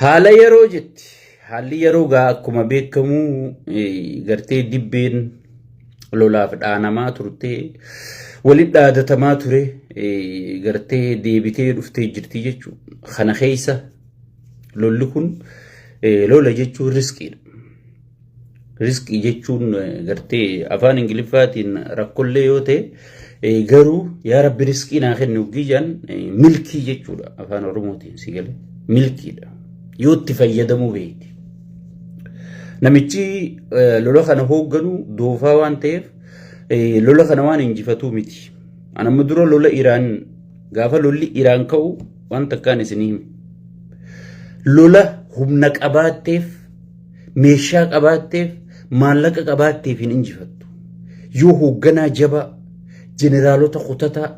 Haala yeroo jetti. Haalli yeroo gaa akkuma beekamu gartee dibbeen lolaaf dhaanamaa turtee walitti dhaadatamaa ture gartee deebitee dhuftee jirti jechuudha. Kana keessa lolli kun lola jechuun riskiidha. Riskii jechuun gartee afaan Ingiliffaatiin rakkollee yoo ta'e garuu yaa rabbi riskii naa kennu gijaan milkii jechuudha afaan Oromootiin si galee milkiidha. Yoo itti fayyadamuu beekti. Namichi lola kana hoogganu doofaa waan ta'eef lola kana waan injifatuu miti. Anamma dura lola Iraan gaafa lolli Iraan ka'u waan takkaan isinii himi. Lola humna qabaatteef, meeshaa qabaatteef, maallaqa qabaatteef hin injifattu. Yoo hoogganaa jabaa, jeneraalota kutataa,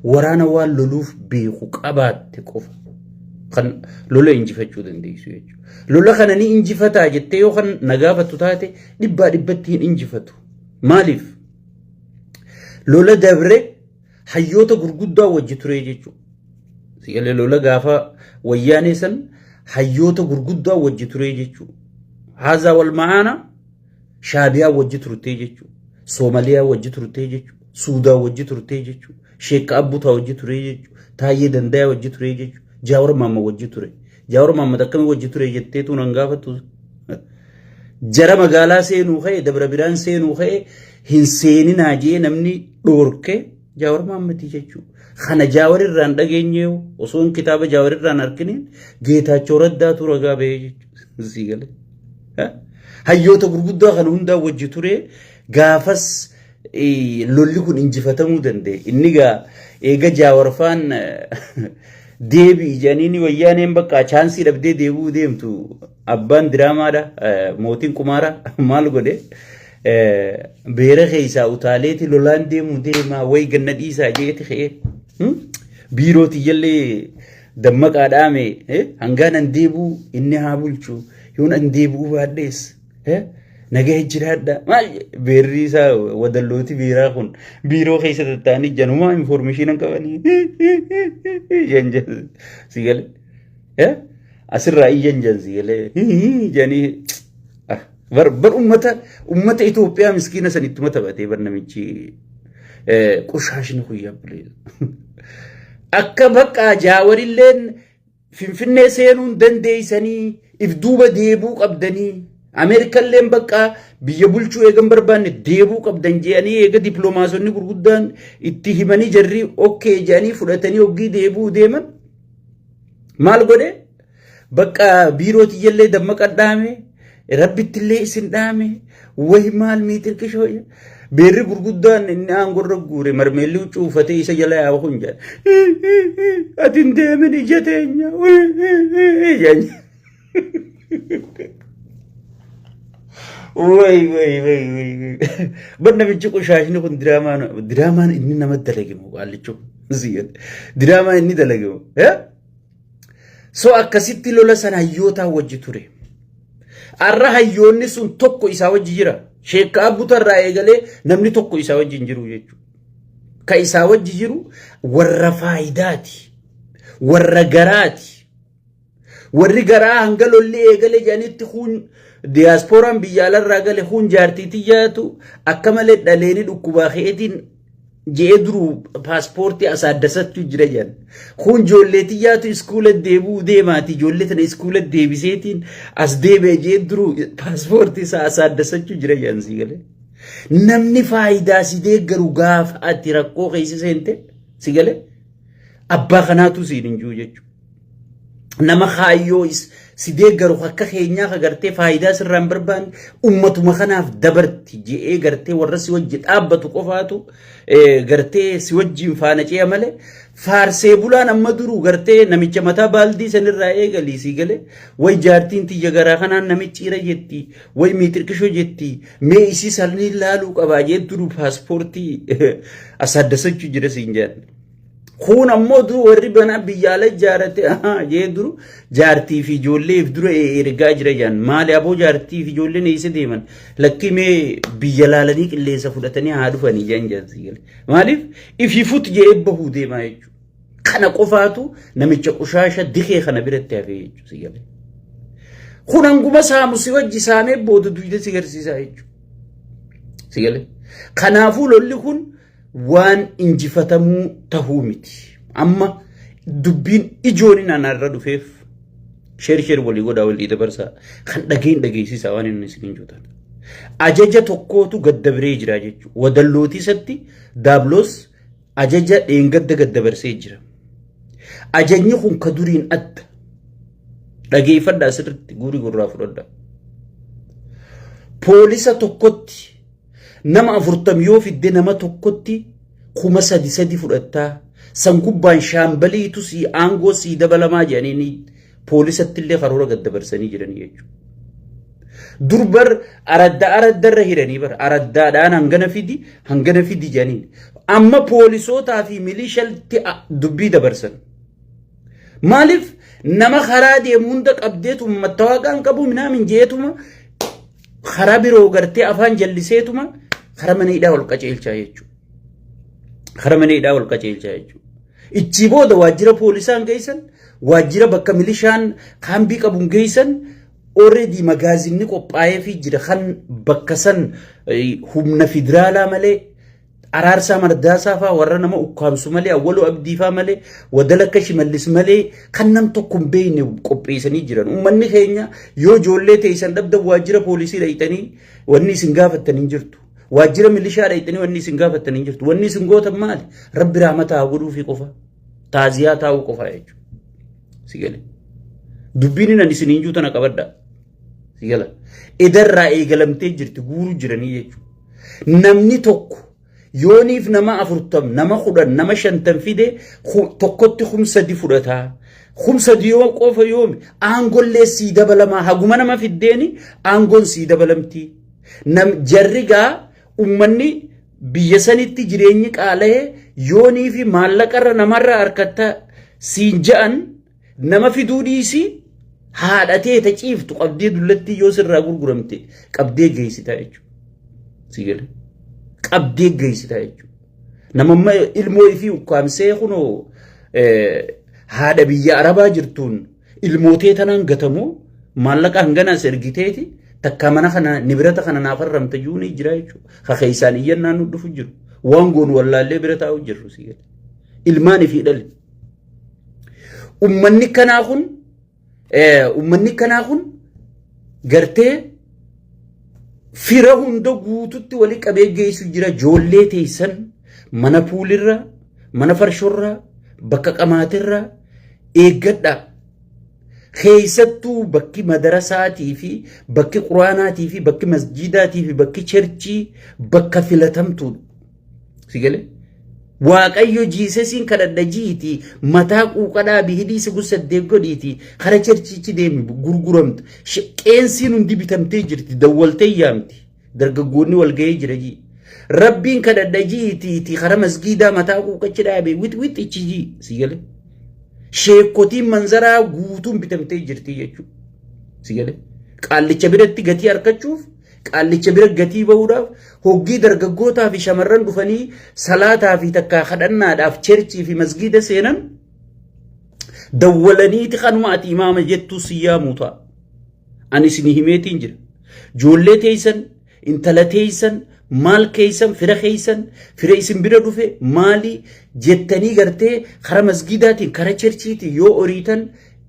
waraana waan loluuf beeku qabaatte qofa. Kan lola injifachuu dandeessu jechuudha. Lola kana ni injifataa jettee yoo kan nagaafattu taate dhibbaa dhibbatti hin injifatu. Maaliif? Lola dabre hayyoota gurguddaa wajji ture jechuudha. Sigalee lola gaafa wayyaanee san hayyoota gurguddaa wajji ture jechuudha. Haazaa wal ma'aana Shaabiyaa wajji turtee jechuudha. Soomaliyaa wajji turtee jechuudha. Suudaan wajji turtee jechuudha. Sheekka Abbutaa wajji ture jechuudha. Taayyee Dandayaa wajji ture jechuudha. Jaawar Maamma wajji ture. Jaawar Maamma akkamii wajji ture jetteetu nan gaafatu. Jara magaalaa seenuu ka'e Dabra Biraan seenuu ka'e hin seeninaa jee namni dhoorke Jaawar Maammati jechuudha. Kana Jaawar irraan dhageenye osoo kitaaba Jaawar irraan argine Geetaachoo Raddaatu ragaa bahee jechuudha. Siigale. Hayyoota gurguddaa kana hundaa wajji ture gaafas lolli kun injifatamuu danda'e. Inni gaa eega Jaawar faan deebii janini wayyaaneen bakka chaansii dhabdee deebuu deemtu abbaan diraamaadha mootiin kumaara maal godhe beera keeysaa utaaleeti lolaan deemuu deemaa way ganna dhiisaa jeeti ka'e biirooti jallee dammaqaa dhaame hangaan an deebuu inni haa bulchu yoon an deebuu baadhees nagaa jiraadha maal beerri isaa wadallooti biiraa kun biiroo keessa tattaanii janumaa information qabanii jenjan sigale asirraa iyyan sigale janii bar ummata Itoophiyaa miskiina sanittuma taphatee bar namichi qushaashni kuyyaa bulee akka bakka Jaawarilleen Finfinnee seenuun dandeeysanii if duuba deebuu qabdanii Amerikaan leen bakka biyya bulchuu eegan barbaanne deebuu qabdan je'anii eega dippiloomaasonni gurguddaan itti himanii jarri okkee je'anii fudhatanii hoggii deebuu deeman maal godhe bakka biirooti jallee dammaqa dhaame rabbitti illee isin dhaame way maal miitirkishoo beerri gurguddaan inni aangorra guure marmeellii cuufatee isa jala yaa kun jedha atin deemin ija teenya way banna bichi qushaashni kun diraamaan inni nama dalagimo qaallicho diraamaan inni dalagimo so akkasitti lola sana hayyoota wajji ture arra hayyoonni sun tokko isaa wajji jira Sheekka Abbutaa irraa eegalee namni tokko isaa wajji hin jiru jechuudha ka isaa wajji jiru warra faayidaati warra garaati warri garaa hanga lolli eegale janitti kun diasporaan biyyaalarraa gale kun jaartiitii jaatu akka malee dhaleeni dhukkubaa keetiin jee duru paaspoortii asaaddasattu jira jan kun joolleetii jaatu iskuula deebuu deemaati joollee tana iskuula deebiseetiin as deebee jee duru paaspoortii isaa asaaddasattu jira jan si gale namni faayidaa si deeggaru gaafa ati rakkoo keessa seente si gale abbaa kanaatu siin hin jiru jechuudha. Nama kaayyoo si deeggaru akka keenyaa ka gartee faayidaa sirraan barbaanne ummatuma kanaaf dabarti je'ee gartee warra si wajji dhaabbatu qofaatu gartee si wajjiin faana ce'a malee faarsee bulaan amma duruu gartee namicha mataa baaldii sanirraa eegalii si gale way jaartiin tiyya garaa kanaan namichi ira jetti way miitirkishoo jetti mee isii salni laaluu qabaa jee duruu paaspoortii asaaddasachuu jira siin jedhan. Kun ammoo duru warri bana biyyaala jaarate jee duru jaartii fi ijoolleef dura ergaa jira jaan maali aboo jaartii fi ijoolleen eessa deeman lakki mee biyya laalanii qilleensa fudhatanii haa dhufanii jaan jaartii maaliif ififut jee bahuu deemaa jechuudha kana qofaatu namicha qushaasha dikee kana biratti hafee jechuudha Kunanguma saamu si wajji saamee booda duyda si garsiisaa jechuudha. Si galee. Kanaafuu lolli kun waan injifatamuu tahuu miti. Amma dubbiin ijoon naannarra dhufeef sheer walii godhaa walii dabarsaa kan dhageessisaa waan inni isin juutan. Ajaja tokkootu gaddabaree jira jechuudha. Wadallootii isatti daabloos ajaja dheengadda gaddabarsee jira. Ajajni kun ka duriin adda. Dhageeffadhaa asirratti guurii gurraa fudhadhaa. Poolisa tokkotti nama 40 yoo fidde nama tokkotti 3,000 fudhattaa san gubbaan shaambaliitu si aangoo si dabalamaa jedhanii poolisatti illee karoora gaddabarsanii jiranii jechuudha. Durbar araddarra hiranii bar araddaadhaan hangana fidi jedhanii amma poolisootaa fi milishalti dubbii dabarsan. Maaliif nama karaa deemu hunda qabdeetu mattawaaqaan qabu minaamin jeetuma karaa biroo gartee afaan jalliseetuma karaa mana hidhaa ol qaceelchaa jechuudha. Karaa mana hidhaa ol qaceelchaa jechuudha. Ichi booda waajjira poolisaan geessan waajjira bakka milishaan kaambii qabuun geessan already magaazinni qophaa'ee fi jira kan bakka san humna federaalaa malee araarsaa mardaasaa faa warra nama ukkaamsu malee awwaluu abdii faa malee wadala akka shimallis malee kan nam tokko hin beekne qopheessanii jiran. Uummanni keenya yoo ijoollee teessan dhabda waajjira poolisii dhayitanii wanni isin gaafattanii jirtu. Waajjira milishaa dhayitanii wanni isin gaafattanii jirtu. Wanni isin gootan maali? Rabbi rahmataa godhuu fi qofa. Taaziyaa taa'uu qofa jechuudha. Si galee. Dubbiin ani isin hin juutan qabadda. Si gala. Edarraa eegalamtee jirti guuruu jiranii jechuudha. Namni tokko yooniif nama 40 nama 10 nama 50 fide tokkotti 3,000 fudhataa. 3,000 yoo qofa yoomi aangollee sii dabalamaa haguma nama fiddeeni aangoon sii dabalamti. Jarrigaa ummanni biyya sanitti jireenyi qaala'ee yoonii fi maallaqarra namarra harkatta siin ja'an nama fiduu dhiisii haadhatee ta ciiftu qabdee dullatti yoo sirraa gurguramte qabdee geessitaa jechuudha. Si galee. Qabdee geessitaa jechuudha. Namamma ilmoo ifii ukkaamsee kunoo haadha biyya Arabaa jirtuun ilmootee tanaan gatamoo maallaqa hanganaas ergiteeti takka mana kana nibirata kana naaf arramta yuuni jira jechuudha. Ka isaan iyyannaan nu dhufu jiru. Waan goon wallaallee bira taa'u jirru si galee. Ilmaan ifii dhale. Ummanni kanaa kun gartee fira hunda guututti walii qabee geessu jira. Ijoollee teessan mana puulirra mana farshorra bakka qamaatirra eeggadha. Keessattuu bakki madarasaatii fi bakki quraanaatii fi bakki masjidaatii fi bakki cherchii bakka filatamtuudha. Si galee. Waaqayyo jiisesiin kadhadha jiiti mataa quuqadhaa bihidii si gussaddeef godhiiti kara cherchiichi deemi gurguramta qeensiin hundi bitamtee jirti dawwaltee yaamti dargaggoonni wal ga'ee jira jii rabbiin kadhadha jiiti kara masgiidaa mataa quuqachi dhaabee wit ichi jii si galee. Sheekotiin manzaraa guutuun bitamtee jirti jechuudha. Si galee. Qaallicha biratti gatii argachuuf qaallicha bira gatii bahuudhaaf hoggii dargaggootaa fi shamarran dhufanii salaataa fi takkaa kadhannaadhaaf cherchii fi masgiida seenan dawwalaniiti kanuma ati imaama jettuu siyyaamuu ta'a. Ani isin himeetiin jira. Ijoollee teessan intala teessan maal keeysan fira keeysan fira isin bira dhufe maali jettanii gartee kara masgidaatiin kara cherchiitiin yoo oriitan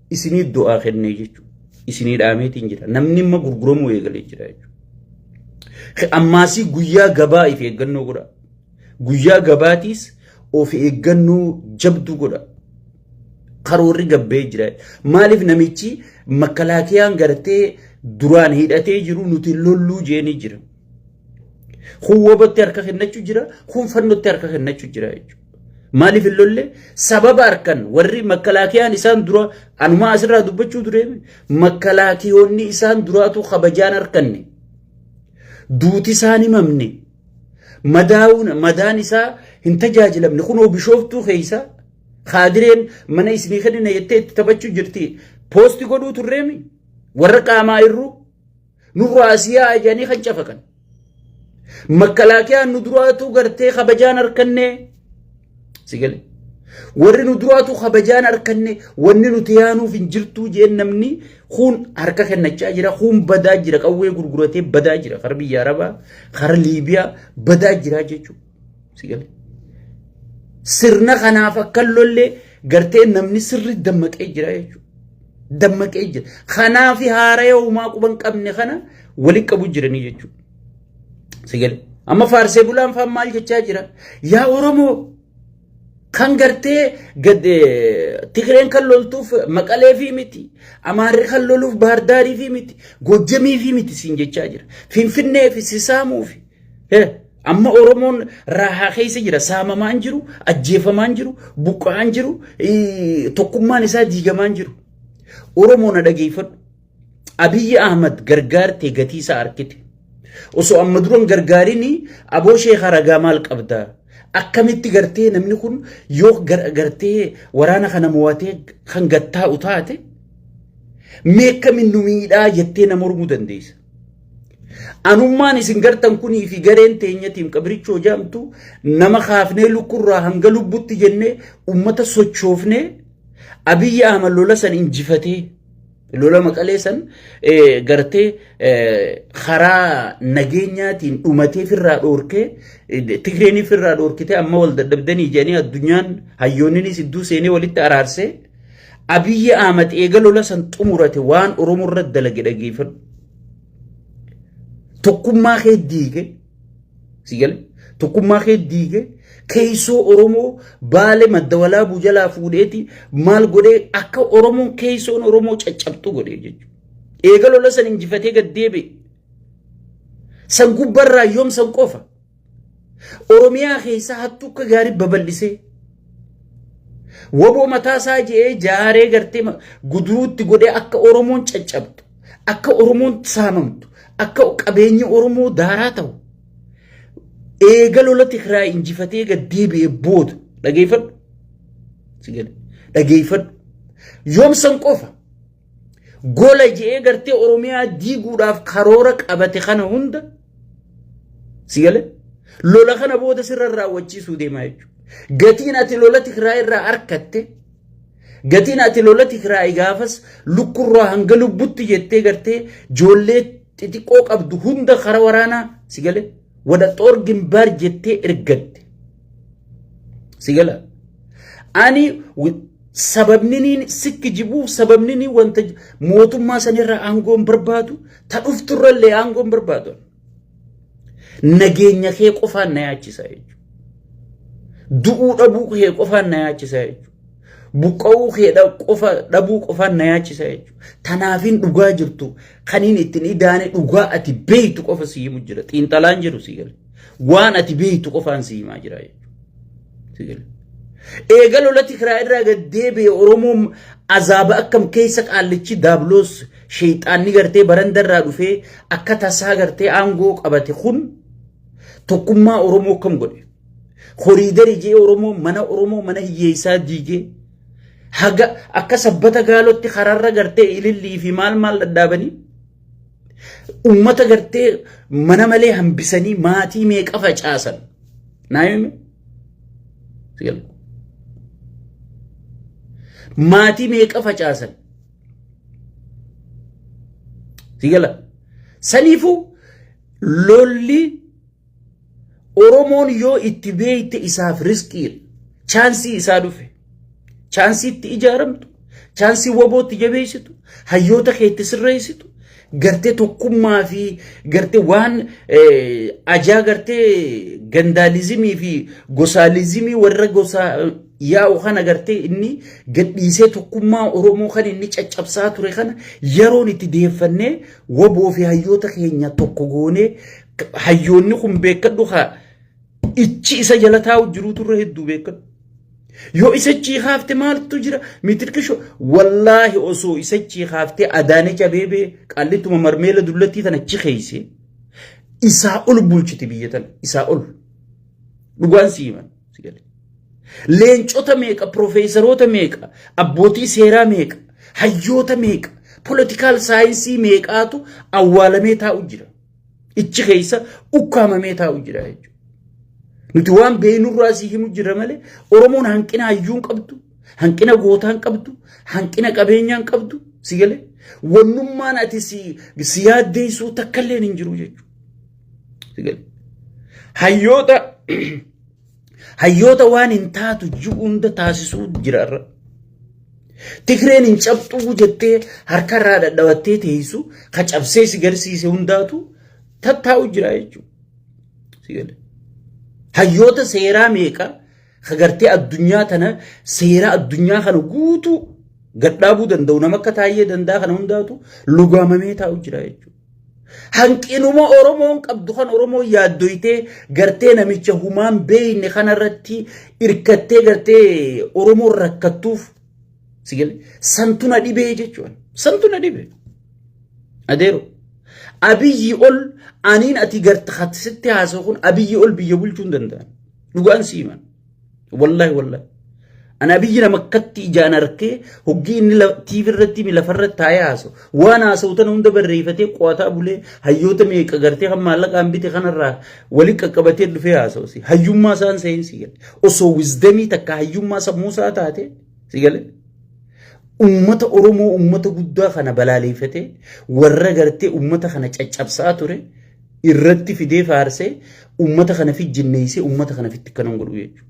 isinii du'aa kennee jechuudha. Isinii dhaameetiin jira. Namni imma gurguramuu eegalee jira jechuudha. Ammaasii guyyaa gabaa if eeggannoo godha. Guyyaa gabaatiis of eeggannoo jabduu godha. Karoorri gabbee jira. Maaliif namichi makkalaakiyaan gartee duraan hidhatee jiru nuti lolluu jeenii jira. Kun wobatti harka kennachuu jira, kun fannotti harka kennachuu jira jechuudha. Maaliif illolle sababa harkan warri makkalaakiyaan isaan dura anuma asirraa dubbachuu dureeme makkalaakiyoonni isaan duraatu kabajaan harkanne. Duuti isaan himamne madaan isaa hin tajaajilamne kunoo bishooftuu keessa kaadireen mana isinii kennina jettee itti taphachuu jirti poosti godhuu turreemi warra qaamaa irru nurraa asiyaa ajanii kan cafaqan makkalaakiyaan nu duraatu gartee kabajaan harkanne si galee warri nu duraatu kabajaan harkanne wanni nuti yaanuuf hin jirtuu jeen namni kun harka kennachaa jira kun badaa jira qawwee gurguratee badaa jira kara biyya Arabaa kara Liibiyaa badaa jira jechuudha sigale sirna kanaaf akka lollee gartee namni sirri dammaqee jira jechuudha dammaqee jira kanaaf haara yoomaa quban qabne kana waliin qabu jiranii jechuudha sigale amma faarsee bulaan faan maal jechaa jira yaa Oromoo kan gartee Tigreen kan loltuuf Maqalee fi miti Amaarri kan loluuf Baardaarii fi miti Gojjamii fi miti siin jechaa jira Finfinnee fi Sisaamuu fi amma Oromoon raahaa keessa jira saamamaan jiru ajjeefamaan jiru buqqa'aan jiru tokkummaan isaa diigamaan jiru Oromoon dhageeffadhu Abiyyi Ahmad gargaartee gatii isaa arkite osoo amma duran gargaarini aboo sheekha ragaa maal qabdaa akkamitti gartee namni kun yoo gartee waraana kana mo'atee kan gattaa utaate meeqamin nu miidhaa jettee nama mormuu dandeessa. Anummaan isin gartan kunii fi gareen teenyatiin qabrichoo jaamtu nama kaafnee lukkurraa hanga lubbutti jennee ummata sochoofnee Abiyyi Ahmad lola san injifatee lola Maqalee san gartee karaa nageenyaatiin dhumatee firraa dhoorkee Tigreenii firraa dhoorkitee amma wal dadhabdanii jedhanii addunyaan hayyoonninis iddoo seenee walitti araarsee Abiyyi Ahmad eega lola san xumurate waan Oromoo irratti dalage dhageeffadhu. Tokkummaa kee diige sigale tokkummaa kee diige keeysoo Oromoo baale madda walaabuu jalaa fuudheeti maal godhee akka Oromoon keeysoon Oromoo caccabtu godhee jechuudha. Eega lola san injifatee gaddeebe san gubbarraa yoom san qofa Oromiyaa keessa hattuu akka gaarii babal'isee waboo mataa isaa je'ee jaaree gartee guduruutti godhee akka Oromoon caccabtu akka Oromoon saamamtu akka qabeenyi Oromoo daaraa ta'u eega lola Tigraay injifatee gaddeebi'ee booda dhageeffadhu sigale dhageeffadhu yoom san qofa gola je'ee gartee Oromiyaa diiguudhaaf karoora qabate kana hunda sigale lola kana booda sirra raawwachiisuu deemaa jechuudha. Gatiin ati lola Tigraay irraa arkatte gatiin ati lola Tigraay gaafas lukkurraa hanga lubbutti jettee gartee joollee xixiqqoo qabdu hunda kara waraanaa sigale wada xoor gimbaar jettee ergatte sigala ani sababniniin sikki jibuuf sababniniin wanta mootummaa sanirraa aangoon barbaadu ta dhufturrallee aangoon barbaadu nageenya kee qofaan na yaachisa jechuudha. Du'uu dhabuu kee qofaan na yaachisa jechuudha. Buqqa'uu kee dhabuu qofaan na yaachisa jechuudha. Tanaafin dhugaa jirtu kaniin ittiin idaane dhugaa ati beeytu qofa si himu jira. Xiinxalaan jiru si gale. Waan ati beeytu qofaan si himaa jira jechuudha. Eega lola Tigraay irraa gaddeebi'e Oromoon azaaba akkam keessa qaallichi daabloos sheexaanni gartee barandarraa dhufee akka tasaa gartee aangoo qabate kun tokkummaa Oromoo kam godhe. Horiidarii jee Oromoo mana hiyyeessaa diigee haga akka sabbata gaalotti karaarra gartee ilillii fi maal dadhaabanii ummata gartee mana malee hambisanii maatii meeqa facaasan naayime sigala maatii meeqa facaasan sigala saniifuu lolli Oromoon yoo itti beeyte isaaf riskiidha. Chaansii isaa dhufe. Chaansii itti ijaaramtu. Chaansii wabootti jabeessitu. Hayyoota keetti sirreessitu. Gartee tokkummaa fi gartee waan ajaa gartee gandaalizimii fi gosaalizimii warra gosaa yaa'u kana gartee inni gadhiisee tokkummaa Oromoo kan inni caccabsaa ture kana yeroon itti deeffannee waboo fi hayyoota keenya tokko goonee hayyoonni kun beekadhu haa ichi isa jala taa'u jiru turre hedduu beekadhu. Yoo isa ciikaafte maaltu jira mitirkisho wallaahi osoo isa ciikaafte Adaanech Abeebee qallittuma marmeela dullattii tana cikeeyse isaa ol bulchiti biyya tana isaa ol dhugaan siiman sigale. Leencota meeqa profeesaroota meeqa abbootii seeraa meeqa hayyoota meeqa politikaal saayinsii meeqaatu awwaalamee taa'u jira. Ichi keessa ukkaamamee taa'u jira jechuudha. Nuti waan beeknurraa si himu jira malee Oromoon hanqina hayyuun qabdu, hanqina gootaan qabdu, hanqina qabeenyaan qabdu si galee wannummaan ati si yaaddeessuu takka illee hin jiru jechuudha. Si galee hayyoota waan hin taatu jiru hunda taasisuu jiraarra. Tigreen hin cabxuu jettee harkarraa dhadhabattee teessu ka cabsee si garsiise hundaatu tattaa'u jira jechuudha. Si galee hayyoota seeraa meeqa kagartee addunyaa tana seera addunyaa kana guutuu gadhaabuu danda'u nama akka taayee danda'a kana hundaatu lugaamamee taa'u jira jechuudha. Hanqinuma Oromoon qabdu kan Oromoo yaaddoytee gartee namicha humaan beeyne kanarratti irkattee gartee Oromoon rakkattuuf si galee santuna dhibee jechuudha. Santuna dhibee. Adeero. Abiyyi ol aniin ati gartasitti haasa'u kun abiyyi ol biyya bulchuu hin danda'an. Dhugaan siiman. Wallahi. Ana abiyyi nama akkatti ijaan arkee hoggii inni TV irratti lafarratti taa'ee haasa'u. Waan haasa'u tana hunda barreeffatee qo'ataa bulee hayyoota meeqa gartee kan maallaqaan bite kanarraa waliin qaqqabatee dhufee haasa'u. Hayyummaa isaan seen si galee. Osoo wisdamii takka hayyummaa sammuu isaa taate si galee. Ummata Oromoo ummata guddaa kana balaaleeffatee warra gartee ummata kana caccabsaa ture irratti fidee faarsee ummata kana fijjinneessee ummata kana fitti kanan godhu jechuudha.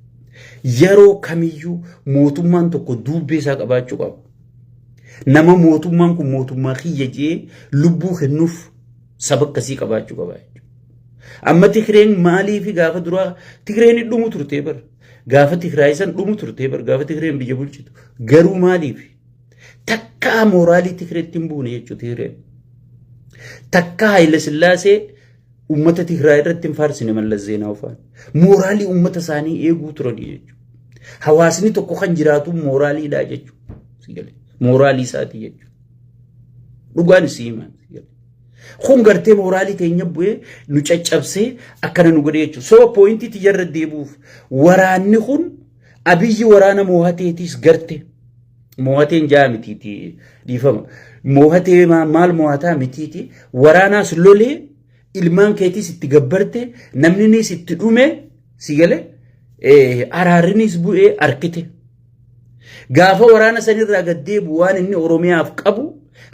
Yeroo kamiyyuu mootummaan tokko duubbee isaa qabaachuu qaba. Nama mootummaan kun mootummaa kiyya jee lubbuu kennuuf saba akkasii qabaachuu qaba jechuudha. Amma Tigreen maaliif gaafa duraa Tigreen dhumu turtee bara gaafa Tigraayisan dhumu turtee bara gaafa Tigreen biyya bulchitu garuu maaliif takka mooraalii Tigreetti hin buune jechuudha Tigreen. Takka Haayile Sillaasee ummata Tigraay irratti hin faarsine Mallas Zeenaaw faana. Mooraalii ummata isaanii eeguu turanii jechuudha. Hawaasni tokko kan jiraatu mooraaliidha jechuudha. Mooraalii isaatii jechuudha. Dhugaan isii himan. Kun gartee mooraalii teenya bu'ee nu caccabsee akkana nu godhe jechuudha. So pooyintii tiyyarra deebuuf waraanni kun abiyyi waraana moohateetis garte. Moohateen jaa mitiiti dhiifama. Moohatee maal moohataa mitiiti waraanaas lolee ilmaan keetis itti gabbarte namninis itti dhume si galee araarrinis bu'ee arkite. Gaafa waraana sanirraa gaddeebu waan inni Oromiyaaf qabu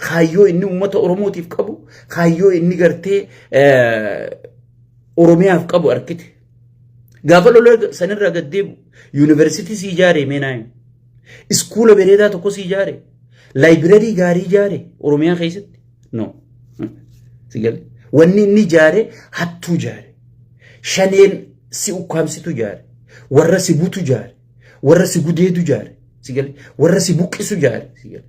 kaayyoo inni uummata Oromootiif qabu kaayyoo inni gartee Oromiyaaf qabu arkite. Gaafa lola sanirraa gaddeebu yuunivarsiitii si ijaare meenaayi. Iskuula bareedaa tokko si ijaare. Laayibirarii gaarii ijaare Oromiyaa keessatti. No. Si galee. Wanni inni ijaare hattuu ijaare. Shaneen si ukkaamsitu ijaare. Warra si butu ijaare. Warra si gudeetu ijaare. Si galee. Warra si buqqisu ijaare. Si galee.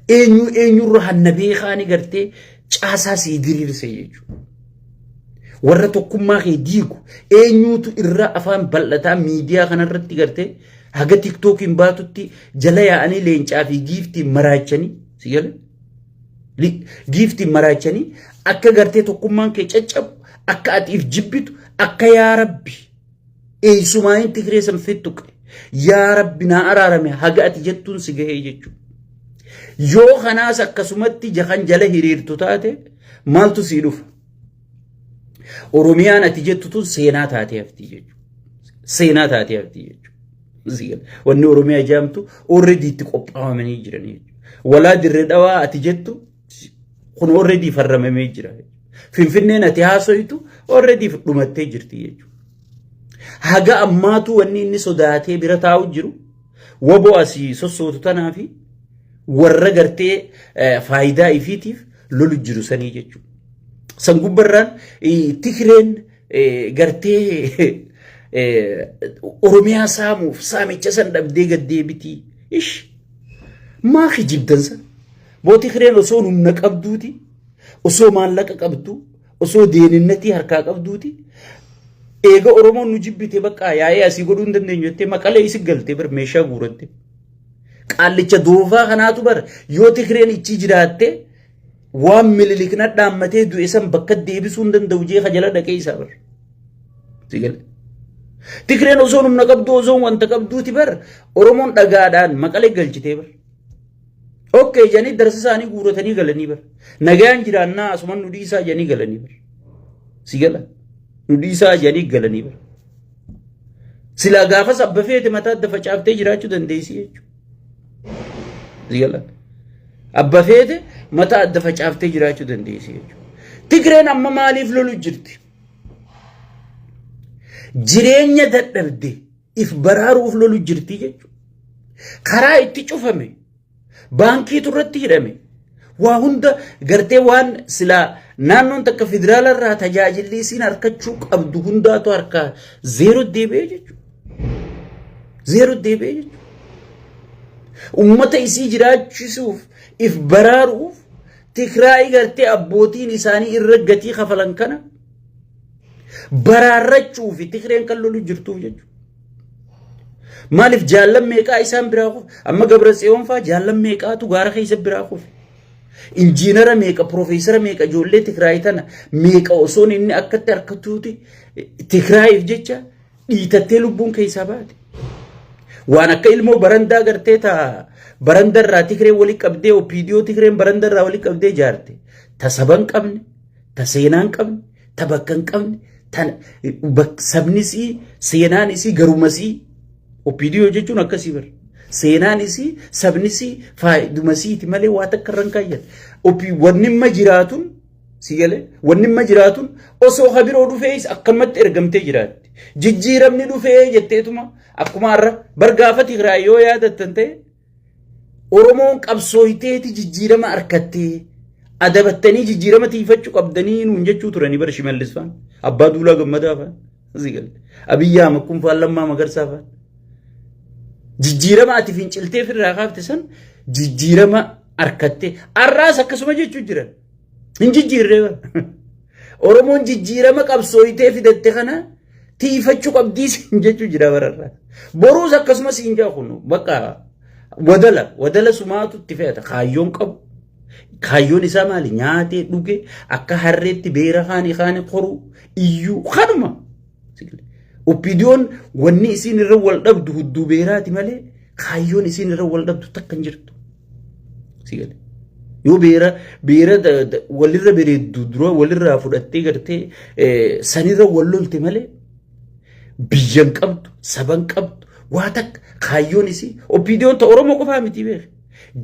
Eenyurra hanna beekaani gartee caasaa si diriirse jechuudha. Warra tokkummaa kee diigu eenyuutu irra afaan bal'ataa miidiyaa kanarratti gartee haga TikTokiin baatutti jala yaa'anii leencaa fi giiftii maraachanii si galee. Giiftii maraachanii akka gartee tokkummaan kee caccabu akka atiif jibbitu akka yaa rabbi eessumaan Tigree san fittuqe yaa rabbi naa araarame haga ati jettuun si gahee jechuudha. Yoo kanaas akkasumatti jahan jala hiriirtu taate maaltu sii dhufa? Oromiyaan ati jettutu seenaa taatee hafti jechuudha. Seenaa taatee hafti jechuudha. Wanni Oromiyaa jaamtu already itti qophaa'amanii jiran jechuudha. Walaa dirree dhawaa ati jettu kun already farramamee jira. Finfinneen ati haasoitu already dhumattee jirti jechuudha. Haga ammaatu wanni inni sodaatee bira taa'u jiru waboo asii sossootu tanaa fi warra gartee faayidaa ifiitiif lolu jiru sanii jechuudha. San gubbarraan Tigreen gartee Oromiyaa saamuuf saamicha san dhabdee gaddeebitii. Ish maa kijibdan san? Boo Tigreen osoo humna qabduuti, osoo maallaqa qabdu, osoo deeninnatii harkaa qabduuti. Eega Oromoon nu jibbite bakka yaa'ee asii godhuu hin dandeenyu jettee maqalee isi galtee bar meeshaa guuratte. Qaallicha doofaa kanaatu bar yoo Tigreen ichi jiraatte waan mililikna dhaammatee du'e san bakka deebisuu hin danda'u jee jala dhaqee isaa bar. Sigale. Tigreen osoo humna qabdu osoo wanta qabduuti bar Oromoon dhagaadhaan maqalee galchitee bar. Okay janii darsa isaanii guuratanii galanii bar. Nagaan jiraannaa asuman nu dhiisaa janii galanii bar. Sigala. Nu dhiisaa janii galanii bar. Sila gaafas abba feete mataa adda facaaftee jiraachuu dandeessi jechuudha. Zigala. Abba feete mataa adda facaaftee jiraachuu dandeessi jechuudha. Tigreen amma maaliif lolu jirti? Jireenya dadhabde if baraaruuf lolu jirti jechuudha. Karaa itti cufame baankii turratti hidhame waa hunda gartee waan sila naannoon takka federaala irraa tajaajilli isiin harkachuu qabdu hundaatu harkaa zeero deebi'ee jechuudha. Zeero deebi'ee jechuudha. Ummata isii jiraachisuuf if baraaruuf Tigraay gartee abbootiin isaanii irra gatii kafalan kana baraarrachuu fi Tigreen kan lolu jirtuuf jechuudha. Maaliif jaallan meeqaa isaan biraa kuuf amma Gabratsiyoon faa jaallan meeqaatu gaara keessa biraa kuuf injiinara meeqa profeesara meeqa ijoollee Tigraay tana meeqa osoon inni akkatti harkatuuti Tigraayiif jecha dhiitattee lubbuun keessaa baate waan akka ilmoo barandaa gartee taa barandarraa Tigree walii qabdee opiidiyoo Tigreen barandarraa walii qabdee jaarte ta saban qabne ta seenaan qabne ta bakka hin qabne ta sabnisii seenaan isii garumasii opiidiyoo jechuun akkasii bar seenaan isii sabnisii faayidumasiiti malee waa takka irraan kaayyan wanni ma jiraatun sigalee wanni ma jiraatun osoo habiroo dhufee akkamatti ergamtee jiraatti jijjiiramni dhufee jetteetuma akkuma har'a bargaafa Tigraay yoo yaadattan ta'e Oromoon qabsooyteeti jijjiirama arkattee adabattanii jijjiirama tiifachuu qabdanii nuun jechuu turanii bar Shimallis faan Abbaa Duulaa Gammadaa faan sigalee Abiyyi Ahmad kun faan Lammaa Magarsaa faan jijjiirama ati finciltee firraa kaafte san jijjiirama arkattee arraas akkasuma jechuu jiran hin jijjiirree Oromoon jijjiirama qabsooytee fidatte kana tiifachuu qabdiis hin jechuu jira bararraa boruus akkasuma siin jaa kunu bakka wadala sumaatu itti fe'ata kaayyoon qabu kaayyoon isaa maali nyaatee dhuge akka harreetti beera kaanii qoru iyyuu kanuma Opiidiyoon wanni isiin irra wal dhabdu hudduu beeraati malee kaayyoon isiin irra wal dhabdu takka hin jirtu. Sigale. Yoo beera walirra bereeddu dura walirraa fudhattee gartee sanirra wal lolte malee biyyan qabdu saban qabdu waa takka kaayyoon isii opiidiyoon ta Oromoo qofaa miti beeka.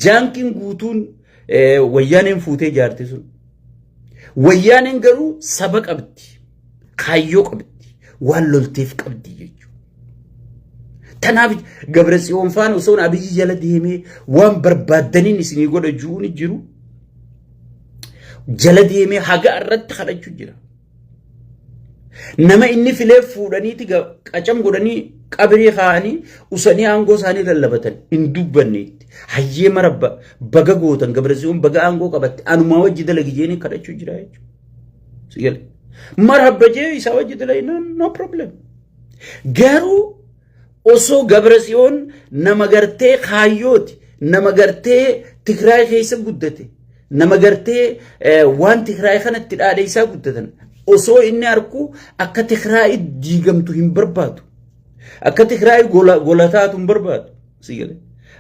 Jaankiin guutuun wayyaaneen fuutee jaarti sun. Wayyaaneen garuu saba qabdi kaayyoo qabdi. waan lolteef qabdi jechuudha. Tanaaf Gabratsiyoon faan osoo Abiyyi jala deemee waan barbaadaniin isinii godha ju'uun jiru jala deemee haga irratti kadhachuu jira. Nama inni filee fuudhaniiti qacam godhanii qabrii kaa'anii usanii aangoo isaanii lallabatan hin dubbanneetti hayyee marabba baga gootan Gabratsiyoon baga aangoo qabatte anumaa wajji dalagijeenii kadhachuu jira jechuudha. Sigale. Marhaba je isa wajji dalayna no problem garuu osoo Gabratsiyoon nama gartee kaayyooti nama gartee Tigraay keessa guddate nama gartee waan Tigraay kanatti dhaadheessaa guddatan osoo inni arku akka Tigraay diigamtu hin barbaadu akka Tigraay golataatu hin barbaadu sigale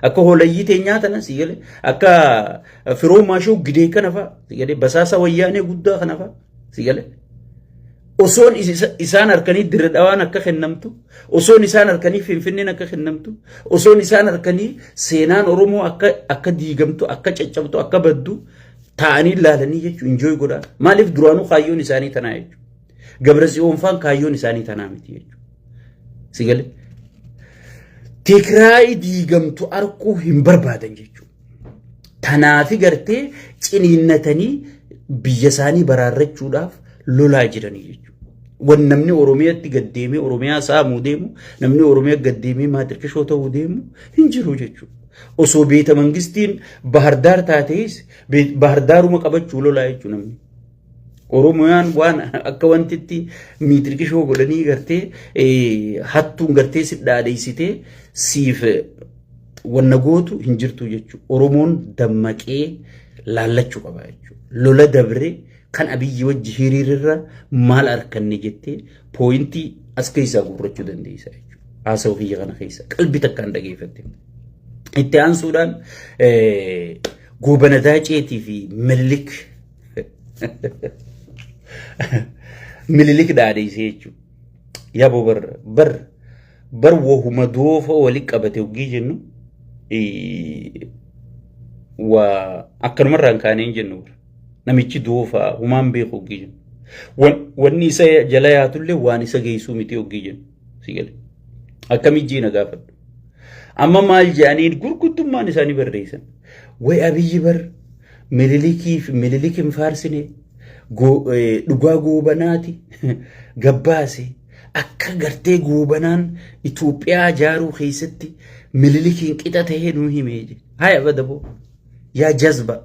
akka holayyii teenyaa tana sigale akka firoo maashoo gidee kana fa'a sigale basaasa wayyaanee guddaa kana fa'a sigale osoon isaan harkanii dirre dhawaan akka kennamtu osoon isaan harkanii finfinneen akka kennamtu osoon isaan harkanii seenaan Oromoo akka diigamtu akka caccabtu akka baddu ta'anii ilaalanii jechuun enjoy godhaa maaliif duraanuu kaayyoon isaanii tanaa jechuudha Gabratsiyoon faan kaayyoon isaanii tanaa miti jechuudha sigale Tigraay diigamtu arkuu hin barbaadan jechuudha tanaafi gartee ciniinnatanii biyya isaanii baraarrachuudhaaf lolaa jiranii jechuudha. Wan namni Oromiyaatti gaddeemee Oromiyaa saamuu deemu namni Oromiyaa gaddeemee maatirkishoo ta'uu deemu hin jiru jechuudha. Osoo beeta mangistiin Bahardaar taatees Bahardaaruma qabachuu lolaa jechuudha namni. Oromiyaan waan akka wantitti maatirkishoo godhanii gartee hattuun gartee si dhaadheessitee siif wanna gootu hin jirtu jechuudha. Oromoon dammaqee laallachuu qaba jechuudha. Lola dabree kan Abiyyi wajji hiriirra maal arkanne jettee pooyintii as keessaa guurrachuu dandeessa jechuudha. Haasa'u kiyya kana keessa qalbii takkaan dhageeffatte. Itti aansuudhaan Goobana Daaceetii fi Minilik dhaadheessee jechuudha. Yaaboo bar wahuma doofa wali qabate hoggii jennu akkanumarraan kaaneen jennu namichi doofa humaan beeku hoggii jennu wanni isa jala yaatullee waan isa geessuu miti hoggii jennu sigale akkamijjii na gaafadhu amma maal jedhaniin gurgudtummaan isaanii barreessan way abiyyi bar mililikiin faarsine dhugaa goobanaati gabbaase akka gartee goobanaan Itoophiyaa jaaruu keessatti mililikiin qixa ta'ee nuu himee je haya badaboo yaa jazba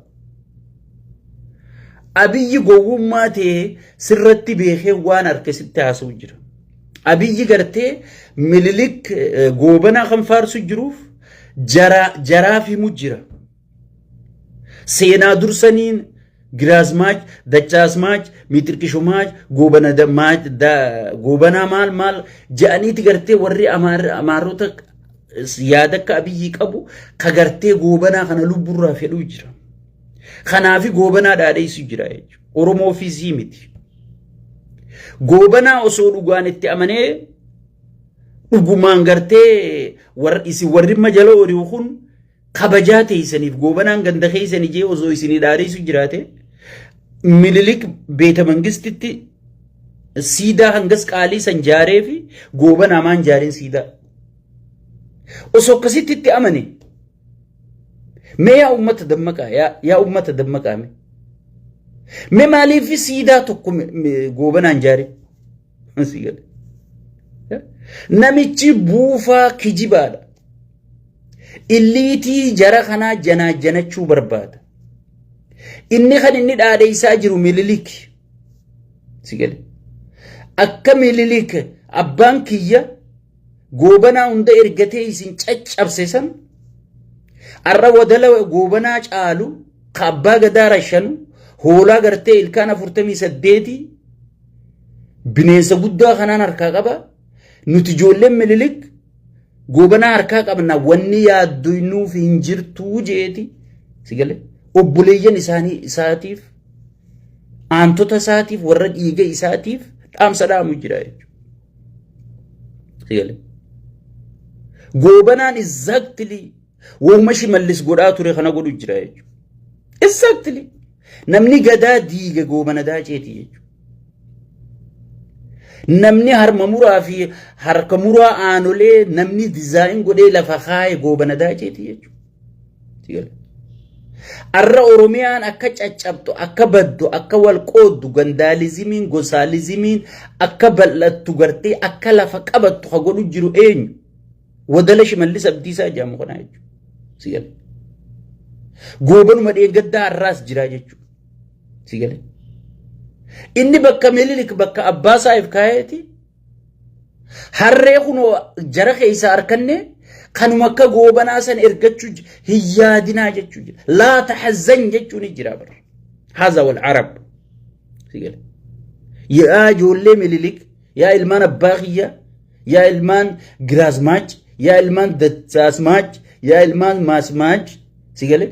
abiyyi gowwummaa ta'ee sirratti beekee waan harkasitti haasa'u jira abiyyi gartee mililik goobanaa kan faarsu jiruuf jaraaf himu jira seenaa dursaniin Giraazmaach, Dachaasmaach, Miitirqishumaach, Goobanaa maal jedhaniiti gartee warri amaarota yaada akka abiyyi qabu ka gartee goobanaa kana lubburraa fedhuu jira. Kanaafi goobanaa dhaadheessu jira jechuudha. Oromoo ofiisii miti. Goobanaa osoo dhugaan itti amanee dhugumaan gartee isin warri majala horii kun kabajaa teessaniif goobanaan ganda keessanii jee osoo isinii dhaadheessu jiraate Mililik beeta mangistitti siidaa hangas qaalii san jaaree fi goobanaa maan jaareen siidaa. Osoo akkasitti itti amane mee yaa ummata dammaqaa yaa ummata dammaqaa mee maaliif siidaa tokko goobanaan jaaree namichi buufaa kijibaadha. Illiitii jara kanaa janachuu barbaada. Inni kan inni dhaadheessaa jiru mililik sigale akka mililik abbaan kiyya goobanaa hunda ergatee isin caccabsesan arra wadala goobanaa caalu ka abbaa gadaa rashanu hoolaa gartee ilkaan 48 bineensa guddaa kanaan harkaa qaba nuti ijoolleen mililik goobanaa harkaa qabna wanni yaaddunuuf hin jirtuu jeeti sigale obboleeyyan isaatiif aantota isaatiif warra dhiiga isaatiif dhaamsa dhaamu jira jechuudha. Goobanaan exactly wama Shimallis godhaa ture kana godhu jira jechuudha. Exactly namni gadaa diiga goobana daaceeti jechuudha. Namni harma muraa fi harka muraa aanolee namni dizaayin godhee lafa kaaye goobana daaceeti jechuudha. Arra Oromiyaan akka caccabtu akka baddu akka walqooddu gandaalizimiin gosaalizimiin akka bal'attu gartee akka lafa qabattu ha godhu jiru eenyu wadala Shimallis Abdiisaa jedhamu kana jechuudha. Goobanuma dheengaddaa har'aas jira jechuudha. Inni bakka Mililik bakka Abbaasaaf kaayeeti harree kunoo jara keessaa harkanne kanuma akka goobanaa san ergachuu hiyyaadinaa jechuu jira laa tahazzan jechuun jira bar haza wal arab yaa ijoollee Mililik yaa ilmaan abbaa kiyya yaa ilmaan Giraazmaach yaa ilmaan Dachaasmaach yaa ilmaan Maasmaach sigale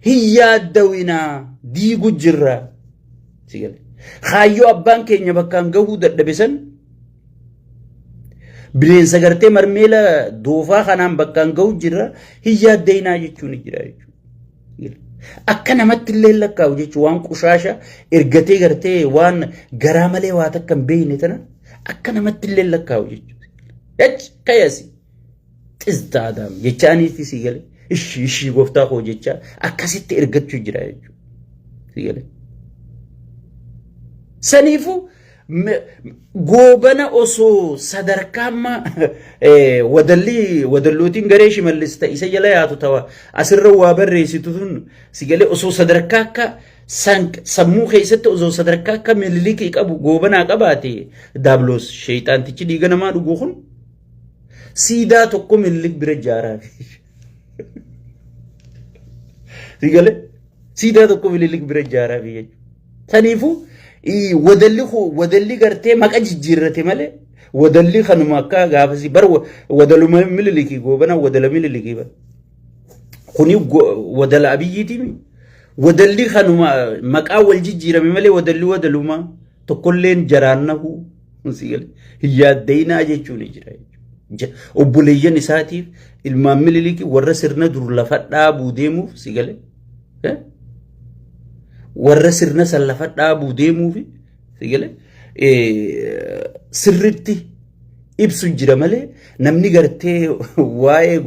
hiyyaadawinaa diigu jirra sigale kaayyoo abbaan keenya bakkaan gahuu dadhabesan bineensa gartee marmeela doofaa kanaan bakkaan gahu jirra hiyyaaddeynaa jechuun jira jechuudha. Akka namatti illee lakkaa'u jechuun waan qushaasha ergatee gartee waan garaa malee waa takka hin beekne tana akka namatti illee lakkaa'u jechuudha. Kayasi xizdaadhaam jechaaniiti si gale ishii gooftaa koo jecha akkasitti ergachuu jira jechuudha. Saniifuu goobana osoo sadarkaamma wadallootiin garee Shimallis ta'e isa jala yaatu tawa asirra waa barreessitu tun sigalee osoo sadarkaa akka sammuu keessatti osoo sadarkaa akka Mililikii qabu goobanaa qabaate daabloos sheeyxaantichi dhiiga namaa dhugu kun siidaa tokko Mililik bira jaaraa sigalee siidaa tokko Mililik bira jaaraa jechuudha. Saniifuu wadalli gartee maqa jijjiirrate malee wadalli kanuma akka gaafasi bar wadaluma Mililikii goobana wadala Mililikii bar kuni wadala abiyyiiti wadalli kanuma maqaa wal jijjiirame malee wadaluma tokkolleen jaraannahu sigale hiyyaaddeynaa jechuun jira obboleeyyan isaatiif ilmaan Minilik warra sirna dur lafa dhaabuu deemuuf si galee warra sirna san lafa dhaabuu deemuuf si galee sirritti ibsu jira malee namni gartee waa'ee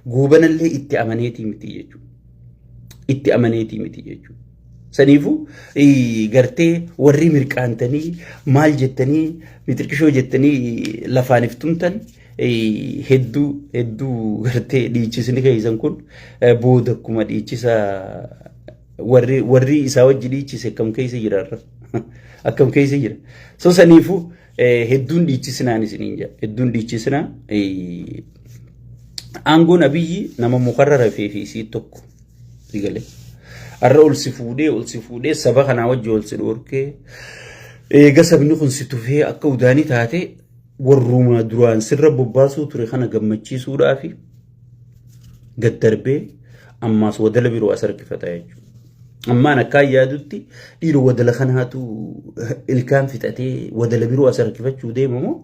goobanallee itti amaneetii miti jechuudha. Itti amaneetii miti jechuudha. Saniifu gartee warri mirqaantanii maal jettanii mitirqishoo jettanii lafaan iftumtan hedduu gartee dhiichisni keessan kun booda akkuma dhiichisa warri isaa wajji dhiichise akkam keessa jiraarra akkam keessa jira. So saniifu hedduun dhiichisnaan isiniin jedha. Hedduun dhiichisnaa aangoon Abiyyi nama mukarra rafee fi isii tokko sigalee. Arra ol si fuudhee saba kanaa wajji ol si dhorkee eega sabni kun si tufee akka udaanii taate warruuma duraan sirra bobbaasuu ture kana gammachiisuudhaaf gad darbee ammaas wadala biroo as harkifata jechuudha. Ammaan akka yaadutti dhiiroo wadala kanaatu ilkaan fixatee wadala biroo as harkifachuu deemamoo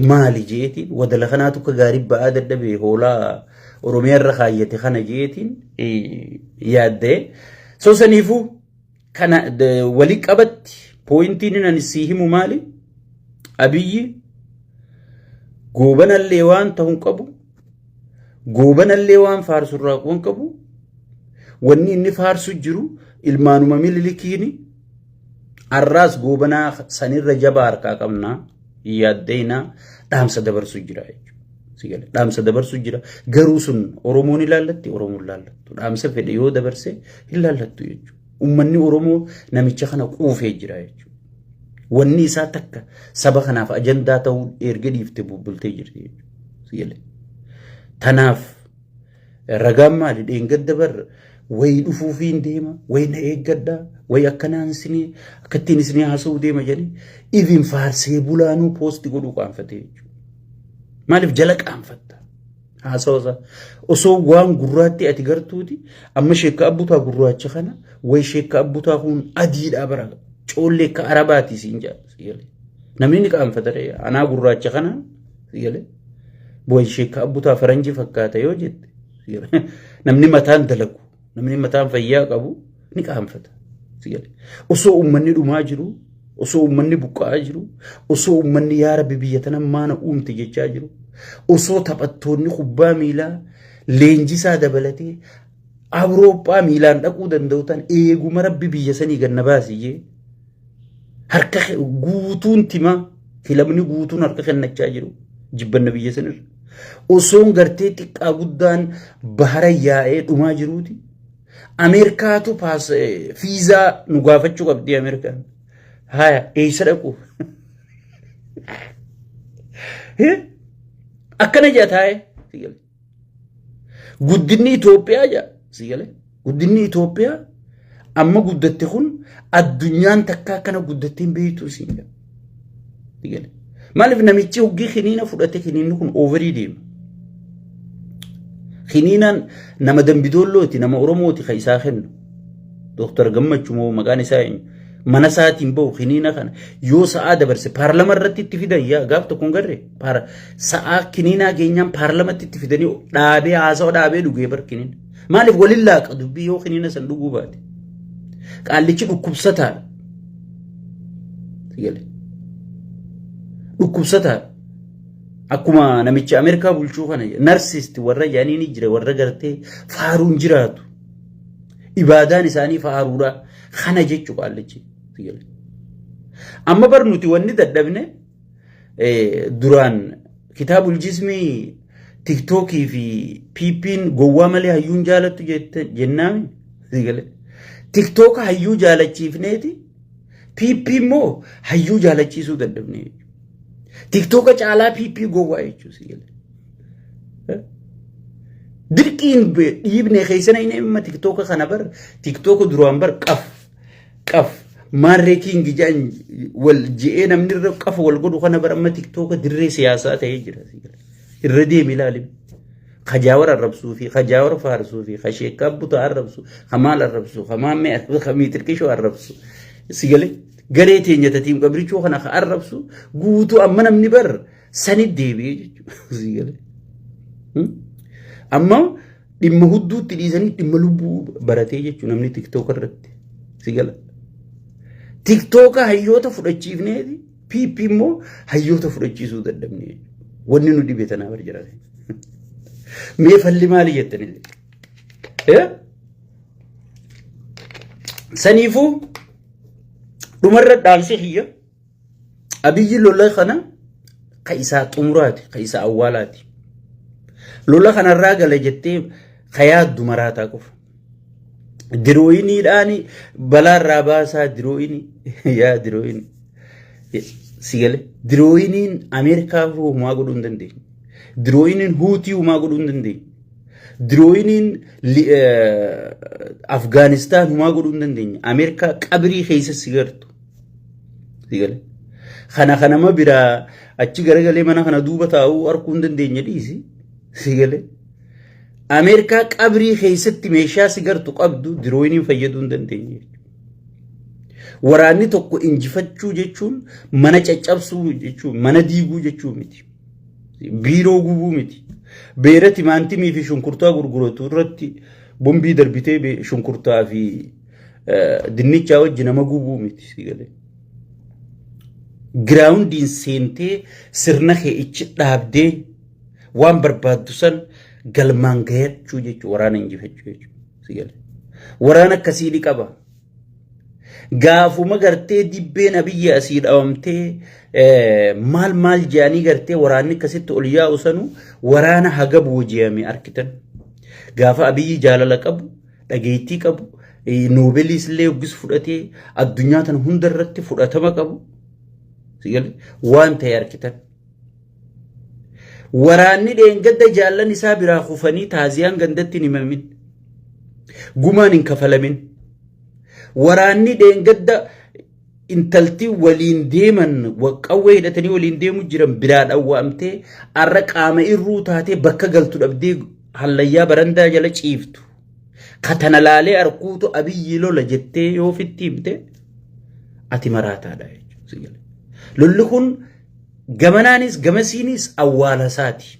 maali jeetiin wadala kanaatu akka gaarii ba'aa dadhabee hoolaa Oromiyaa irra kaayyate kana jeetiin yaaddee so saniifu kana walii qabatti pooyintiin nan si himu maali Abiyyi goobanallee waan ta'uun qabu goobanallee waan faarsurraa qoon qabu wanni inni faarsu jiru ilmaanuma Minilikiini arraas goobanaa sanirra jabaa harkaa qabnaa yaaddeena dhaamsa dabarsu jira jechuudha. Dhaamsa dabarsu jira garuu sun Oromoon ilaallatti Oromoon ilaallattu dhaamsa fedhe yoo dabarse ilaallattu jechuudha. Uummanni Oromoo namicha kana quufee jira jechuudha. Wanni isaa takka saba kanaaf ajandaa ta'uu erga dhiifte bubbultee jirti jechuudha. Tanaaf ragaan maali dheengadda barra way dhufuufiin deema way na eeggaddaa way akkanaan isinii akkattiin isinii haasa'uu deema jedhee even faarsee bulaanuu poosti godhuu qaanfatee jechuudha. Maaliif jala qaanfatta haasawasa osoo waan gurraatti ati gartuuti amma sheekka abbutaa gurraacha kana way sheekka abbutaa kun adiidhaa bara coollee ka arabaati siin jedha namni ni qaanfata anaa gurraacha kana sigalee way sheekka abbutaa faranjii fakkaata yoo jette namni mataan dalagu namni mataan fayyaa qabu ni qaanfata sigalee osoo uummanni dhumaa jiru osoo uummanni buqqa'aa jiru osoo uummanni yaa rabbi biyya tana maana uumte jechaa jiru osoo taphattoonni kubbaa miilaa leenjisaa dabalatee Awurooppaa miilaan dhaquu danda'u tan eeguma rabbi biyya sanii ganna baasiyee harka guutuun timaa filamni guutuun harka kennachaa jiru jibbanna biyya sanirra osoon gartee xiqqaa guddaan bahara yaa'ee dhumaa jiruuti Ameerikaatu paas fiizaa nu gaafachuu qabdi Ameerikaan haya eessa dhaqu akkana jataa'e sigale guddinni Itoophiyaa jaa sigale guddinni Itoophiyaa amma guddatte kun addunyaan takka kana guddatteen beeytu sigale sigale maaliif namichi hoggi khiniina fudhate khiniinni kun overii deema khiniinaan nama dambidoollooti nama Oromooti ka isaa kennu Dr. Gammachuu moo maqaan isaa mana saatiin ba'u khiniina kana yoo sa'aa dabarse paarlama irratti itti fidan yaa gaaf tokkoon garree sa'aa khiniinaa keenyaan paarlamatti itti fidanii dhaabee haasa'u dhaabee dhugee barkiniin maaliif waliin laaqa dubbii yoo khiniina san dhuguu baate qaallichi dhukkubsataadha dhukkubsataadha akkuma namicha Ameerikaa bulchuu kana narsisti warra yaanii ni jira warra gartee faaruun jiraatu ibaadaan isaanii faaruudha kana jechuu qaallichi amma barnuti wanni dadhabne duraan kitaabul jismii TikTokii fi PP'n gowwaa malee hayyuun jaalattu jennaami sigale TikTok hayyuu jaalachiifneeti PP immoo hayyuu jaalachiisuu dadhabne TikTok caalaa PP gowwaa jechuu sigale dirqiin dhiibne keessana inni amma TikTok kana bar TikTok duraan bar qaf marreeking jaan wal je'ee namni irra qafa wal godhu kana bar amma TikTok dirree siyaasaa ta'ee jira irra deemi ilaalim خجاور الربسو في خجاور فارسو في خشيك أبوتو الربسو خمال الربسو خمام خميتر كيشو الربسو سيجلي قريتين يتتيم قبريشو خنا الربسو قوتو أمنا من بر Sani deebi'ee jechuudha. Amma dhimma hudduutti dhiisanii dhimma lubbuu baratee jechuudha namni TikTok irratti. Sigala. TikTok hayyoota fudhachiifneeti. PP immoo hayyoota fudhachiisuu dadhabnee. Wanni nu dhibee tanaa barjirate. Mee falli maali jettanii? Saniifuu dhumarra dhaalsee hiyya. Abiyyi lola kana kaisaa xumuraati, kaisaa awwaalaati. Lola kanarraa gala jettee kayaaddu maraataa qofa. Dirooyiniidhaani balaarraa baasaa dirooyinii yaa dirooyinii. Sigale dirooyiniin Ameerikaa humaa godhuu hin dandeenye. Dirooyiniin Huutii humaa godhuu hin dandeenye. Dirooyiniin Afgaanistaan humaa godhuu hin dandeenye. Ameerikaa qabrii keessa sigartu. Sigale kana ma biraa achi garagalee mana kana duuba taa'uu arguu hin dandeenye dhiisi. Sigale Ameerikaa qabrii keessatti meeshaa sigartu qabdu dirooyiniin fayyaduu hin dandeenye. Waraanni tokko injifachuu jechuun mana caccabsuu jechuun mana diiguu jechuun miti. Biiroo gubuu miti. Beera timaantimii fi shunkurtaa gurguratu irratti bombii darbitee shunkurtaa fi dinnichaa wajji nama gubuu miti. Sigale giraawundiin seentee sirna kee ichi dhaabdee waan barbaaddu san galmaan gahachuu jechuun waraana injifachuu jechuudha. Sigale waraana akkasii ni qaba. Gaafuma gartee dibbeen abiyyi asii dhaawamtee maal jaanii gartee waraanni akkasitti ol yaa'u sanu waraana haga booji'ame arkitan. Gaafa abiyyi jaalala qabu, dhageettii qabu, noobeeliis illee hoggis fudhatee addunyaa tan hunda irratti fudhatama qabu. Sigale waan ta'e arkitan. Waraanni dheengadda jaallan isaa biraa kufanii taaziyaan gandatti hin himamin. Gumaan hin kafalamin. Waraanni dheengadda intalti waliin deeman qawwee hidhatanii waliin deemu jiran biraa dhawwaamtee arra qaama irruu taatee bakka galtu dhabdee hallayyaa barandaa jala ciiftu. Katana laalee arkuutu abiyyi lola jettee yoo fitti himte ati maraataadha jechuudha. Lolli kun gamanaanis gamasiinis awwaala isaati.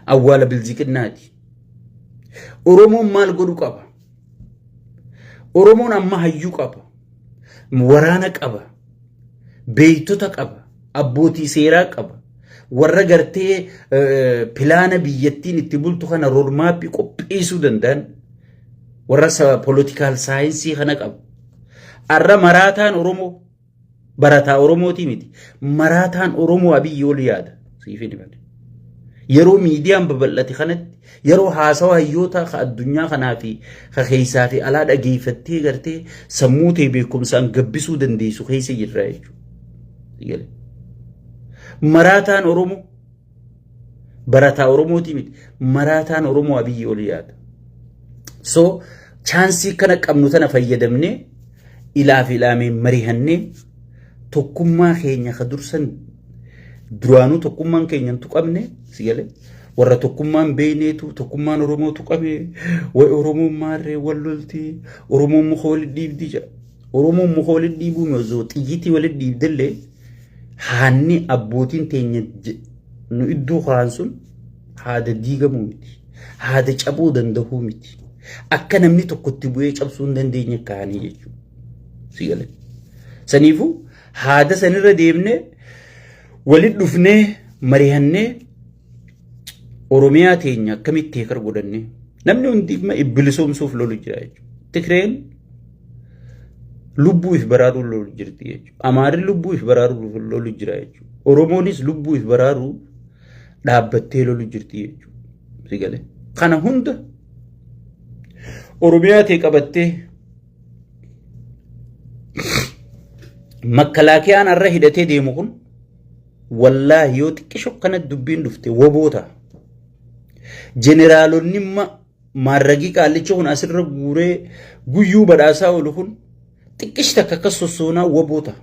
Awwaala bilziqinnaati. Oromoon maal godhu qaba? Oromoon amma hayyuu qaba. Waraana qaba. Beeytota qaba. Abbootii seeraa qaba. Warra gartee pilaana biyyattiin itti bultu kana roodmaappii qopheessuu danda'an warra politikaal saayinsii kana qaba. Arra maraataan Oromoo barataa Oromootii miti. Maraataan Oromoo abiyyi ol yaada. Siifini bade. Yeroo miidiyaan babal'ate kanatti yeroo haasawa hayyoota ka addunyaa kanaa fi ka keessaa fi alaa dhageeffattee gartee sammuu ta'e beekumsaan gabbisuu dandeessu keessa jirra jechuudha. Maraataan Oromoo barataa Oromootii miti. Maraataan Oromoo abiyyi ol yaada. So chaansii kana qabnu tana fayyadamnee ilaa fi ilaameen marihannee tokkummaa keenya ka dursan duraanuu tokkummaan keenyan tuqabne sigale warra tokkummaan beeyneetu tokkummaan Oromoo tuqame way Oromoon maarree wallolti Oromoon muka walit dhiibdi jedha. Oromoon muka walit dhiibuu mezoo xiyyitii walit dhiibdellee haanni abbootiin teenya nu iddoo kaan sun haada diigamuu miti. Haada cabuu danda'uu miti. Akka namni tokkotti bu'ee cabsuu hin dandeenye kaanii jechuudha. Sigale saniifuu haada sanirra deemnee walit dhufnee marihannee Oromiyaa teenya akkamitti heekar godhannee namni hundi ibbilisoomsuuf lolu jira jechuudha. Tigreen lubbuu if baraaruu lolu jirti jechuudha. Amaarri lubbuu if baraaruu lolu jira jechuudha. Oromoonis lubbuu if baraaruu dhaabbattee lolu jirti jechuudha. Sigale kana hunda Oromiyaa tee qabattee makkalaakiyaan arra hidhatee deemu kun wallahi yoo xiqqisho kana dubbiin dhufte woboota. Jeneraalonni maarragii qaallicha kun asirra guuree guyyuu badhaasaa oolu kun xiqqishta akka sossoonaa woboota.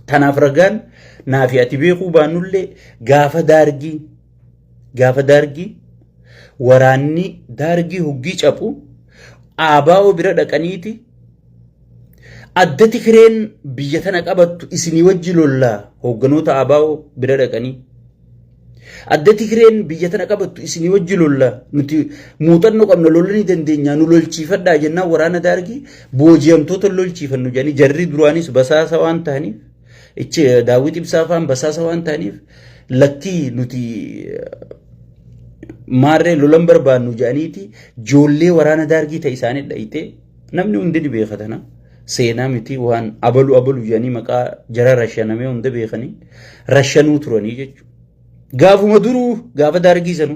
Tanaaf ragaan naafi ati beekuu baannullee gaafa daargii waraanni daargii huggii cabu aabaa'oo bira dhaqaniiti adda Tigreen biyya tana qabattu isinii wajji lollaa hoogganoota ABO bira dhaqanii adda Tigreen biyya tana qabattu isinii wajji lollaa nuti muuxannoo qabna lollanii dandeenya nu lolchiifadhaa jennaan waraana Daargii booji'amtoota lolchiifannu jedhanii jarri duraanis basaasa waan ta'aniif ichi Daawit Ibsaa faan basaasa waan ta'aniif lakkii nuti maarree lolan barbaannu jedhaniiti ijoollee waraana Daargii ta'e isaanii dhayitee namni hundi ni beekatana seenaa miti waan abalu jedhanii maqaa jara rashanamee hunda beekanii rashanuu turanii jechuudha. Gaafuma duruu gaafa Daargii sanu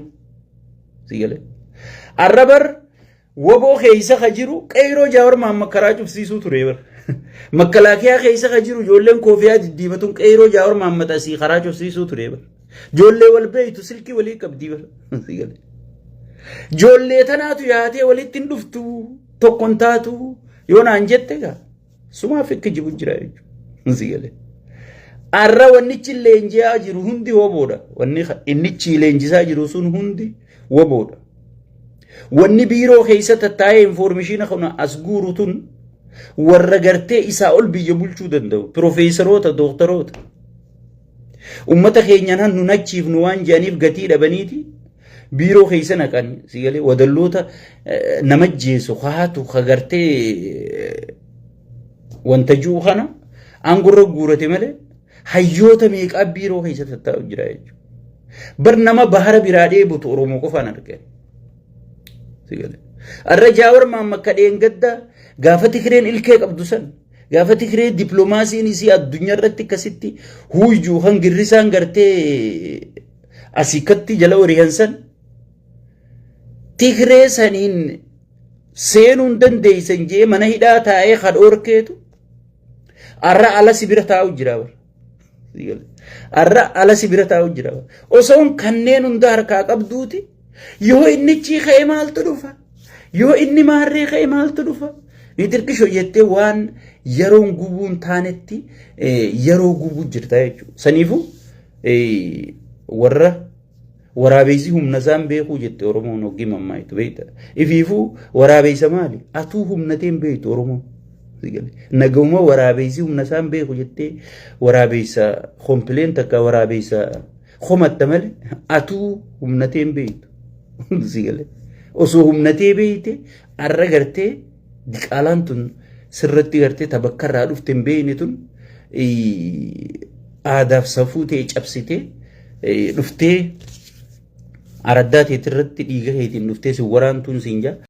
sigale arrabar woboo keessa ka jiru qeyroo Jawaar Mohammad karaa cufsiisuu ture bar makalaakiyaa keessa ka jiru ijoolleen koofiyaa diddiimatun qeyroo Jawaar Mohammad asii karaa cufsiisuu ture bar ijoollee wal beeytu silkii walii qabdii bar sigale ijoollee tanaatu yaatee walitti hin dhuftu tokkon taatu yoo naan jette gaa sumaaf akka jibu jira jechuudha sigale arra wannichi leenjisaa jiru hundi woboodha wanni innichi leenjisaa jiru sun hundi woboodha wanni biiroo keessa taa'ee information kana as guuru tun warra gartee isaa ol biyya bulchuu danda'u profeesaroota doktoroota ummata keenyaan nu nachiifnu waan jedhaniif gatii dhabaniiti biiroo keessa naqan sigale wadalloota nama jeesu haatu kagartee wanta juu kana angurra guurate malee hayyoota meeqa biiroo keessa taa'u jira jechuudha. Bar nama bahara biraa dheebutu Oromoo qofaan argame. Sigale. Arra Jawaar Mohammad kadheen gadda gaafa Tigreen ilkee qabdu san gaafa Tigreen dippiloomaasiin isii addunyaa irratti akkasitti huujuu hangirrisaan gartee asiikatti jala horiyan san Tigree saniin seenuun dandeeysan jee mana hidhaa taa'ee kadhoorkeetu arra ala sibira taa'u jira bar. Arra ala sibira taa'u jira osoon kanneen hunda harkaa qabduuti yoo inni ka'e maaltu dhufa yoo inni maarree ka'e maaltu dhufa ni dirqisho jettee waan yeroon gubuun taanetti yeroo gubuu jirta jechuudha saniifu warra waraabeysi humna isaan beekuu jette Oromoon hoggii mammaayitu beekta ifiifuu waraabeysa maali atuu humnateen beektu Oromoon naguma waraabeysi humna isaan beeku jettee waraabeysa kompileen takka waraabeysa komatta malee atuu humnateen beektu sigale osoo humnatee beekte arra gartee diqaalaan tun sirratti gartee tabakkarraa dhufte hin beekne tun aadaaf safuu ta'e cabsitee dhuftee araddaa teetirratti dhiiga heetiin dhuftee si waraantuun siin jaa